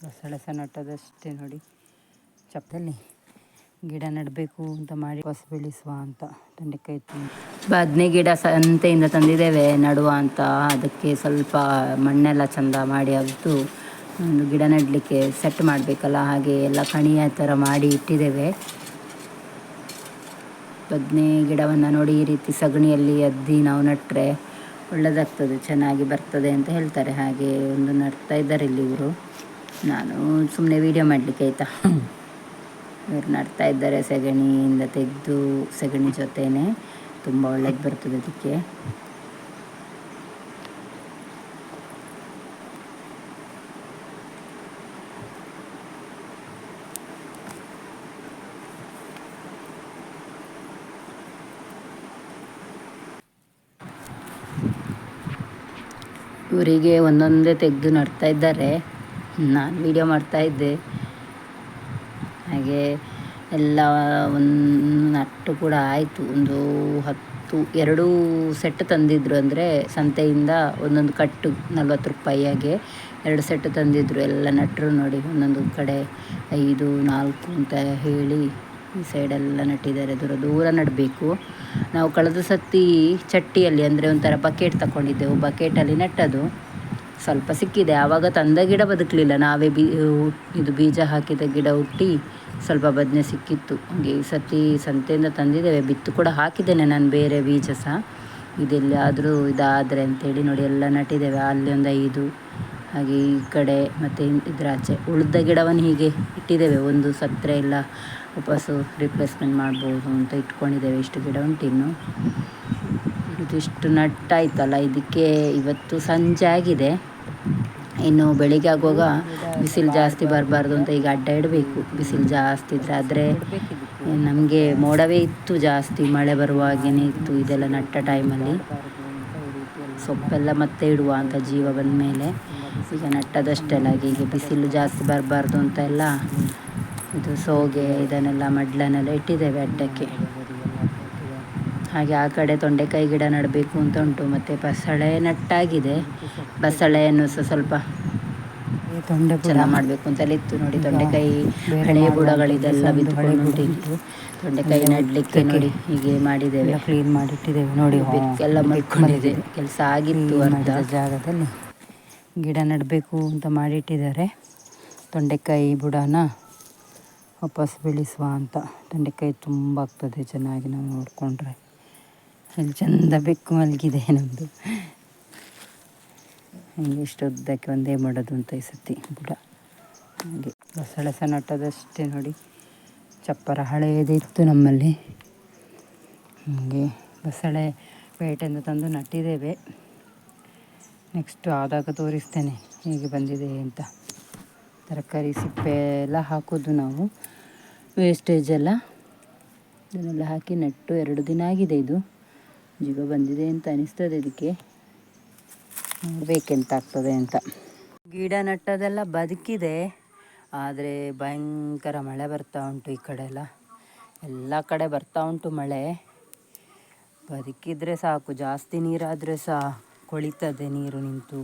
ಬಸಳೆ ಸಹ ನಟ್ಟದಷ್ಟೇ ನೋಡಿ. ಚಪ್ಪಲ್ಲಿ ಗಿಡ ನೆಡಬೇಕು ಅಂತ ಮಾಡಿ ಹೊಸ ಬೆಳೆಸುವ ಅಂತ ತೊಂಡೆಕಾಯಿ ಬದನೆ ಗಿಡ ಸಂತೆಯಿಂದ ತಂದಿದ್ದೇವೆ ನಡುವ ಅಂತ. ಅದಕ್ಕೆ ಸ್ವಲ್ಪ ಮಣ್ಣೆಲ್ಲ ಚೆಂದ ಮಾಡಿ ಅಗೆದು ಒಂದು ಗಿಡ ನೆಡಲಿಕ್ಕೆ ಸೆಟ್ ಮಾಡಬೇಕಲ್ಲ, ಹಾಗೆ ಎಲ್ಲ ಕಣಿಯ ಥರ ಮಾಡಿ ಇಟ್ಟಿದ್ದೇವೆ. ಬದನೆ ಗಿಡವನ್ನು ನೋಡಿ ಈ ರೀತಿ ಸಗಣಿಯಲ್ಲಿ ಅದ್ದಿ ನಾವು ನೆಟ್ಟರೆ ಒಳ್ಳೆಯದಾಗ್ತದೆ, ಚೆನ್ನಾಗಿ ಬರ್ತದೆ ಅಂತ ಹೇಳ್ತಾರೆ. ಹಾಗೆ ಒಂದು ನಡ್ತಾ ಇದ್ದಾರೆ ಇಲ್ಲಿ ಇವರು. ನಾನು ಸುಮ್ಮನೆ ವೀಡಿಯೋ ಮಾಡಲಿಕ್ಕೆ ಆಯಿತಾ. ಇವರು ನಡ್ತಾ ಇದ್ದಾರೆ ಸಗಣಿಯಿಂದ ತೆಗೆದು, ಸಗಣಿ ಜೊತೆನೇ ತುಂಬ ಒಳ್ಳೇದು ಬರ್ತದೆ ಅದಕ್ಕೆ. ಇವರಿಗೆ ಒಂದೊಂದೇ ತೆಗೆದು ನಡ್ತಾ ಇದ್ದಾರೆ. ನಾನು ವೀಡಿಯೋ ಮಾಡ್ತಾ ಇದ್ದೆ. ಹಾಗೆ ಎಲ್ಲ ಒಂದು ನಟ್ಟು ಕೂಡ ಆಯಿತು. ಒಂದು 2 ಸೆಟ್ ತಂದಿದ್ದರು, ಅಂದರೆ ಸಂತೆಯಿಂದ ಒಂದೊಂದು ಕಟ್ಟು 40 ರೂಪಾಯಿಯಾಗೆ 2 ಸೆಟ್ ತಂದಿದ್ದರು. ಎಲ್ಲ ನಟ್ಟರು ನೋಡಿ, ಒಂದೊಂದು ಕಡೆ 5, 4 ಅಂತ ಹೇಳಿ ಈ ಸೈಡೆಲ್ಲ ನಟ್ಟಿದ್ದಾರೆ. ದೂರ ನೆಡಬೇಕು. ನಾವು ಕಳೆದ ಸತಿ ಚಟ್ಟಿಯಲ್ಲಿ, ಅಂದರೆ ಒಂಥರ ಬಕೆಟ್ ತಗೊಂಡಿದ್ದೆವು, ಬಕೆಟಲ್ಲಿ ನೆಟ್ಟದು. ಸ್ವಲ್ಪ ಸಿಕ್ಕಿದೆ. ಆವಾಗ ತಂದ ಗಿಡ ಬದುಕಲಿಲ್ಲ, ನಾವೇ ಇದು ಬೀಜ ಹಾಕಿದ ಗಿಡ ಹುಟ್ಟಿ ಸ್ವಲ್ಪ ಬದನೆ ಸಿಕ್ಕಿತ್ತು. ಹಾಗೆ ಈ ಸತಿ ಸಂತೆಯಿಂದ ತಂದಿದ್ದೇವೆ. ಬಿತ್ತು ಕೂಡ ಹಾಕಿದ್ದೇನೆ ನಾನು ಬೇರೆ ಬೀಜ ಸಹ. ಇದೆಲ್ಲಿ ಆದರೂ ಇದಾದರೆ ಅಂತೇಳಿ ನೋಡಿ ಎಲ್ಲ ನಟ್ಟಿದ್ದೇವೆ. ಅಲ್ಲಿ ಒಂದು 5, ಹಾಗೆ ಈ ಕಡೆ ಮತ್ತು ಇದರ ಆಚೆ ಉಳಿದ ಗಿಡವನ್ನು ಹೀಗೆ ಇಟ್ಟಿದ್ದೇವೆ. ಒಂದು ಸತ್ತರೆ ಎಲ್ಲ ವಾಪಸ್ಸು ರಿಪ್ಲೇಸ್ಮೆಂಟ್ ಮಾಡ್ಬೋದು ಅಂತ ಇಟ್ಕೊಂಡಿದ್ದೇವೆ. ಇಷ್ಟು ಗಿಡ ಉಂಟಿನ್ನು. ಇದಿಷ್ಟು ನಟ್ಟಾಯ್ತಲ್ಲ, ಇದಕ್ಕೆ ಇವತ್ತು ಸಂಜೆ ಆಗಿದೆ. ಇನ್ನು ಬೆಳಿಗ್ಗೆ ಆಗುವಾಗ ಬಿಸಿಲು ಜಾಸ್ತಿ ಬರಬಾರ್ದು ಅಂತ ಈಗ ಅಡ್ಡ ಇಡಬೇಕು. ಬಿಸಿಲು ಜಾಸ್ತಿ ಇದ್ದರೆ, ಆದರೆ ನಮಗೆ ಮೋಡವೇ ಇತ್ತು ಜಾಸ್ತಿ, ಮಳೆ ಬರುವಾಗೇ ಇತ್ತು ಇದೆಲ್ಲ ನಟ್ಟ ಟೈಮಲ್ಲಿ. ಸೊಪ್ಪೆಲ್ಲ ಮತ್ತೆ ಇಡುವ ಅಂತ ಜೀವ ಬಂದ ಮೇಲೆ. ಈಗ ನಟ್ಟದಷ್ಟೆಲ್ಲ ಹೀಗೆ ಬಿಸಿಲು ಜಾಸ್ತಿ ಬರಬಾರ್ದು ಅಂತ ಎಲ್ಲ ಇದು ಸೋಗೆ ಇದನ್ನೆಲ್ಲ ಮಡ್ಲನ್ನೆಲ್ಲ ಇಟ್ಟಿದ್ದೇವೆ ಅಡ್ಡಕ್ಕೆ. ಹಾಗೆ ಆ ಕಡೆ ತೊಂಡೆಕಾಯಿ ಗಿಡ ನೆಡಬೇಕು ಅಂತ ಉಂಟು. ಮತ್ತು ಬಸಳೆ ನಟ್ಟಾಗಿದೆ. ಬಸಳೆಯನ್ನು ಸಹ ಸ್ವಲ್ಪ ಚೆನ್ನಾಗಿ ಮಾಡಬೇಕು ಅಂತೆಲ್ಲ ಇತ್ತು ನೋಡಿ. ತೊಂಡೆಕಾಯಿ ಹಳೆಯ ಬುಡಗಳಿದೆಲ್ಲ ಬಿತ್ತುಕೊಂಡು ತೊಂಡೆಕಾಯಿ ನೆಡಲಿಕ್ಕೆ ನೋಡಿ ಹೀಗೆ ಮಾಡಿದ್ದೇವೆ. ಕ್ಲೀನ್ ಮಾಡಿಟ್ಟಿದ್ದೇವೆ ನೋಡಿ. ಎಲ್ಲ ಮಾಡ್ಕೊಂಡಿದೆ, ಕೆಲಸ ಆಗಿತ್ತು. ಅರ್ಧ ಜಾಗದಲ್ಲಿ ಗಿಡ ನೆಡಬೇಕು ಅಂತ ಮಾಡಿಟ್ಟಿದ್ದಾರೆ. ತೊಂಡೆಕಾಯಿ ಬುಡನ ವಾಪಸ್ ಬೆಳೆಸುವ ಅಂತ. ತೊಂಡೆಕಾಯಿ ತುಂಬ ಆಗ್ತದೆ ಚೆನ್ನಾಗಿ ನಾವು ನೋಡಿಕೊಂಡ್ರೆ. ಇಲ್ಲಿ ಚೆಂದ ಬೆಕ್ಕು ಮಲಗಿದೆ ನಮ್ಮದು. ಹೀಗೆ ಇಷ್ಟು ಉದ್ದಕ್ಕೆ ಒಂದೇ ಮಾಡೋದು ಅಂತ ಈ ಸತಿ ಬುಡ. ಹಾಗೆ ಬಸಳೆ ಸಹ ನಟ್ಟದಷ್ಟೇ ನೋಡಿ. ಚಪ್ಪರ ಹಳೆಯದಿತ್ತು ನಮ್ಮಲ್ಲಿ. ಹಾಗೆ ಬಸಳೆ ಪೇಟೆಯಿಂದ ತಂದು ನಟ್ಟಿದ್ದೇವೆ. ನೆಕ್ಸ್ಟ್ ಆದಾಗ ತೋರಿಸ್ತೇನೆ ಹೇಗೆ ಬಂದಿದೆ ಅಂತ. ತರಕಾರಿ ಸಿಪ್ಪೆ ಎಲ್ಲ ಹಾಕೋದು ನಾವು, ವೇಸ್ಟೇಜ್ ಎಲ್ಲ ಇದನ್ನೆಲ್ಲ ಹಾಕಿ ನೆಟ್ಟು 2 ದಿನ ಆಗಿದೆ. ಇದು ಜೀವ ಬಂದಿದೆ ಅಂತ ಅನಿಸ್ತದೆ ಇದಕ್ಕೆ. ನೋಡಬೇಕೆಂತ ಆಗ್ತದೆ ಅಂತ. ಗಿಡ ನಟ್ಟದೆಲ್ಲ ಬದುಕಿದೆ, ಆದರೆ ಭಯಂಕರ ಮಳೆ ಬರ್ತಾ ಉಂಟು. ಈ ಕಡೆ ಎಲ್ಲ ಕಡೆ ಬರ್ತಾ ಉಂಟು ಮಳೆ. ಬದುಕಿದ್ರೆ ಸಾಕು. ಜಾಸ್ತಿ ನೀರಾದರೆ ಸಹ ಕೊಳಿತದೆ, ನೀರು ನಿಂತು.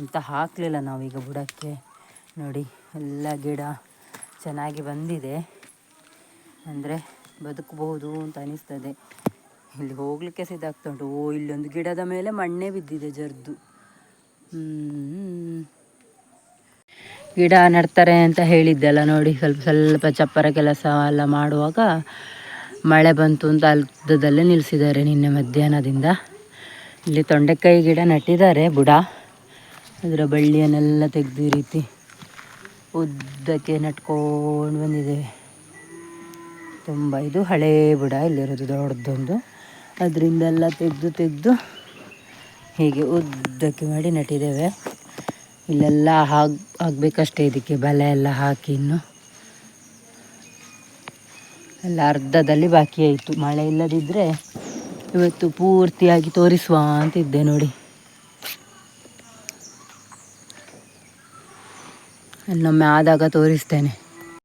ಎಂತ ಹಾಕಲಿಲ್ಲ ನಾವೀಗ ಬುಡಕ್ಕೆ ನೋಡಿ. ಎಲ್ಲ ಗಿಡ ಚೆನ್ನಾಗಿ ಬಂದಿದೆ, ಅಂದರೆ ಬದುಕಬಹುದು ಅಂತ ಅನಿಸ್ತದೆ. ಇಲ್ಲಿ ಹೋಗಲಿಕ್ಕೆ ಸಿದ್ಧಾಗ್ತಾ ಉಂಟು. ಇಲ್ಲೊಂದು ಗಿಡದ ಮೇಲೆ ಮಣ್ಣೇ ಬಿದ್ದಿದೆ ಜರ್ದು. ಗಿಡ ನೆಡ್ತಾರೆ ಅಂತ ಹೇಳಿದ್ದೆಲ್ಲ ನೋಡಿ. ಸ್ವಲ್ಪ ಚಪ್ಪರ ಕೆಲಸ ಎಲ್ಲ ಮಾಡುವಾಗ ಮಳೆ ಬಂತು ಅಂತ ಅರ್ಧದಲ್ಲೇ ನಿಲ್ಲಿಸಿದ್ದಾರೆ ನಿನ್ನೆ ಮಧ್ಯಾಹ್ನದಿಂದ. ಇಲ್ಲಿ ತೊಂಡೆಕಾಯಿ ಗಿಡ ನೆಟ್ಟಿದ್ದಾರೆ ಬುಡ. ಅದರ ಬಳ್ಳಿಯನ್ನೆಲ್ಲ ತೆಗೆದು ಈ ರೀತಿ ಉದ್ದಕ್ಕೆ ನೆಟ್ಕೊಂಡು ಬಂದಿದ್ದೇವೆ. ತುಂಬ ಇದು ಹಳೇ ಬುಡ ಇಲ್ಲಿರೋದು ದೊಡ್ಡದೊಂದು. ಅದರಿಂದೆಲ್ಲ ತೆಗೆದು ಹೀಗೆ ಉದ್ದಕ್ಕೆ ಮಾಡಿ ನೆಟ್ಟಿದ್ದೇವೆ. ಇಲ್ಲೆಲ್ಲ ಆಗಬೇಕಷ್ಟೇ. ಇದಕ್ಕೆ ಬಲೆ ಎಲ್ಲ ಹಾಕಿ ಇನ್ನು ಎಲ್ಲ ಅರ್ಧದಲ್ಲಿ ಬಾಕಿ ಆಯಿತು. ಮಳೆ ಇಲ್ಲದಿದ್ದರೆ ಇವತ್ತು ಪೂರ್ತಿಯಾಗಿ ತೋರಿಸುವ ಅಂತಿದ್ದೆ ನೋಡಿ. ಇನ್ನೊಮ್ಮೆ ಆದಾಗ ತೋರಿಸ್ತೇನೆ.